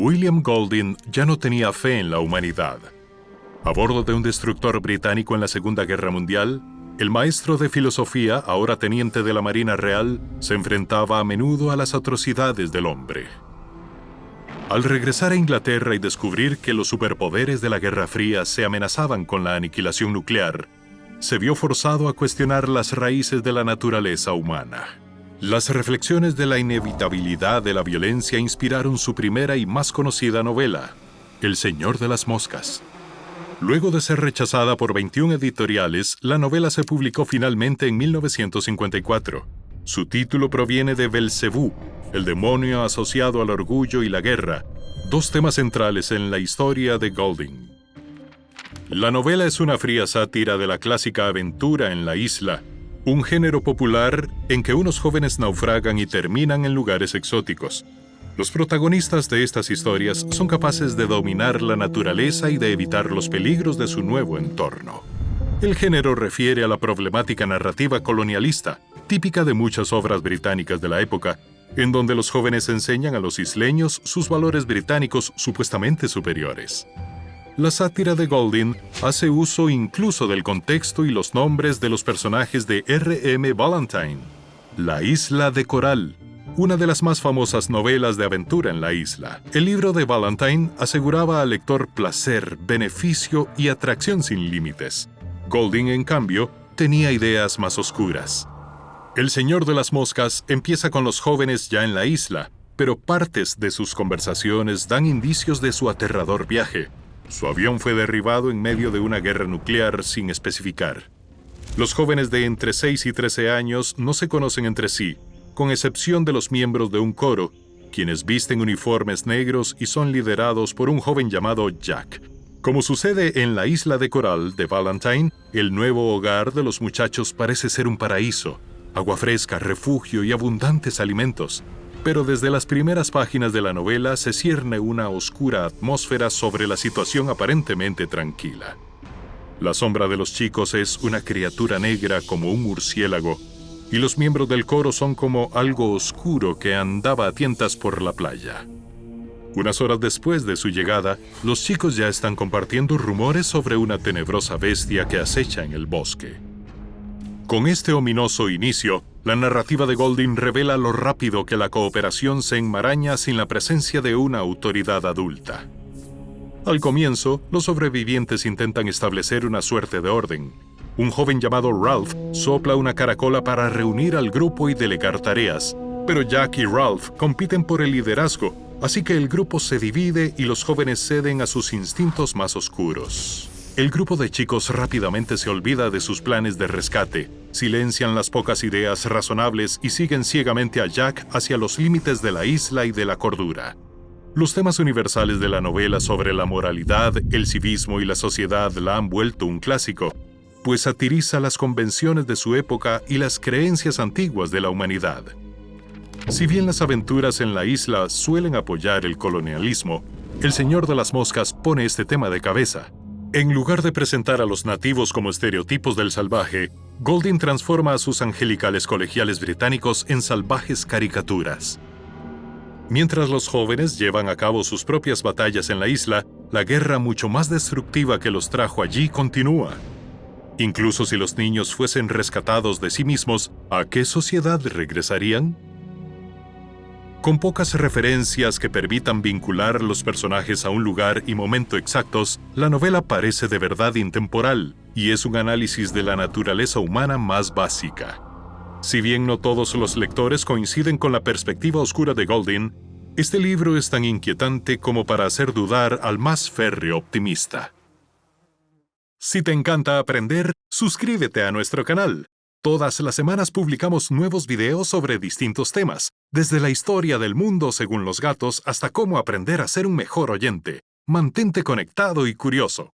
William Golding ya no tenía fe en la humanidad. A bordo de un destructor británico en la Segunda Guerra Mundial, el maestro de filosofía, ahora teniente de la Marina Real, se enfrentaba a menudo a las atrocidades del hombre. Al regresar a Inglaterra y descubrir que los superpoderes de la Guerra Fría se amenazaban con la aniquilación nuclear, se vio forzado a cuestionar las raíces de la naturaleza humana. Las reflexiones de la inevitabilidad de la violencia inspiraron su primera y más conocida novela, El Señor de las Moscas. Luego de ser rechazada por 21 editoriales, la novela se publicó finalmente en 1954. Su título proviene de Belcebú, el demonio asociado al orgullo y la guerra, dos temas centrales en la historia de Golding. La novela es una fría sátira de la clásica aventura en la isla, un género popular en que unos jóvenes naufragan y terminan en lugares exóticos. Los protagonistas de estas historias son capaces de dominar la naturaleza y de evitar los peligros de su nuevo entorno. El género refiere a la problemática narrativa colonialista, típica de muchas obras británicas de la época, en donde los jóvenes enseñan a los isleños sus valores británicos supuestamente superiores. La sátira de Golding hace uso incluso del contexto y los nombres de los personajes de R.M. Valentine, La Isla de Coral, una de las más famosas novelas de aventura en la isla. El libro de Valentine aseguraba al lector placer, beneficio y atracción sin límites. Golding, en cambio, tenía ideas más oscuras. El Señor de las Moscas empieza con los jóvenes ya en la isla, pero partes de sus conversaciones dan indicios de su aterrador viaje. Su avión fue derribado en medio de una guerra nuclear sin especificar. Los jóvenes de entre 6 y 13 años no se conocen entre sí, con excepción de los miembros de un coro, quienes visten uniformes negros y son liderados por un joven llamado Jack. Como sucede en la Isla de Coral de Valentine, el nuevo hogar de los muchachos parece ser un paraíso, agua fresca, refugio y abundantes alimentos. Pero desde las primeras páginas de la novela se cierne una oscura atmósfera sobre la situación aparentemente tranquila. La sombra de los chicos es una criatura negra como un murciélago, y los miembros del coro son como algo oscuro que andaba a tientas por la playa. Unas horas después de su llegada, los chicos ya están compartiendo rumores sobre una tenebrosa bestia que acecha en el bosque. Con este ominoso inicio, la narrativa de Golding revela lo rápido que la cooperación se enmaraña sin la presencia de una autoridad adulta. Al comienzo, los sobrevivientes intentan establecer una suerte de orden. Un joven llamado Ralph sopla una caracola para reunir al grupo y delegar tareas, pero Jack y Ralph compiten por el liderazgo, así que el grupo se divide y los jóvenes ceden a sus instintos más oscuros. El grupo de chicos rápidamente se olvida de sus planes de rescate, silencian las pocas ideas razonables y siguen ciegamente a Jack hacia los límites de la isla y de la cordura. Los temas universales de la novela sobre la moralidad, el civismo y la sociedad la han vuelto un clásico, pues satiriza las convenciones de su época y las creencias antiguas de la humanidad. Si bien las aventuras en la isla suelen apoyar el colonialismo, El Señor de las Moscas pone este tema de cabeza. En lugar de presentar a los nativos como estereotipos del salvaje, Golding transforma a sus angelicales colegiales británicos en salvajes caricaturas. Mientras los jóvenes llevan a cabo sus propias batallas en la isla, la guerra mucho más destructiva que los trajo allí continúa. Incluso si los niños fuesen rescatados de sí mismos, ¿a qué sociedad regresarían? Con pocas referencias que permitan vincular los personajes a un lugar y momento exactos, la novela parece de verdad intemporal y es un análisis de la naturaleza humana más básica. Si bien no todos los lectores coinciden con la perspectiva oscura de Golding, este libro es tan inquietante como para hacer dudar al más férreo optimista. Si te encanta aprender, suscríbete a nuestro canal. Todas las semanas publicamos nuevos videos sobre distintos temas, desde la historia del mundo según los gatos hasta cómo aprender a ser un mejor oyente. Mantente conectado y curioso.